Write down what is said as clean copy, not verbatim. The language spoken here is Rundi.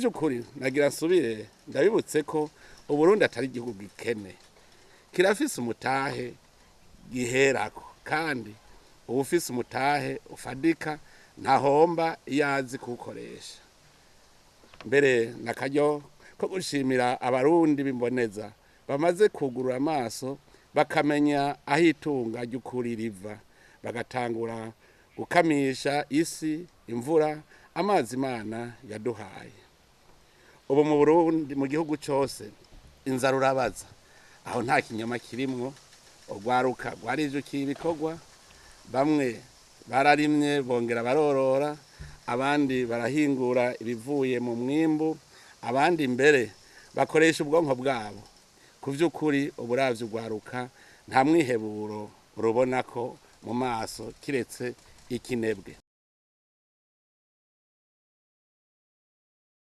vy'ukuri nagira nsubire ndabibutse ko Uburundi atari igihugu gikene, kirafise umutahe giherako, kandi ubufise umutahe ufadika ntahomba iyo azi kuwukoresha. Mbere nakaryo ko gushimira abarundi b'imboneza bamaze kugurura amaso bakamenya aho itunga ry'ukuri riva, bagatangura gukamisha isi, imvura, amazi Imana yaduhaye. Ubu mu Burundi, mu gihugu cyose, inzara urabaza, aho nta kinyoma kirimwo. Urwaruka rwarijukiye ibikorwa, bamwe bararimye bongera barorora, abandi barahingura ibivuye mu mwimbu, abandi mbere bakoresha ubwonko bwabo. Ku vy'ukuri uburavyi urwaruka nta mwiheburo urubona ko mu maso kiretse ikinebwe.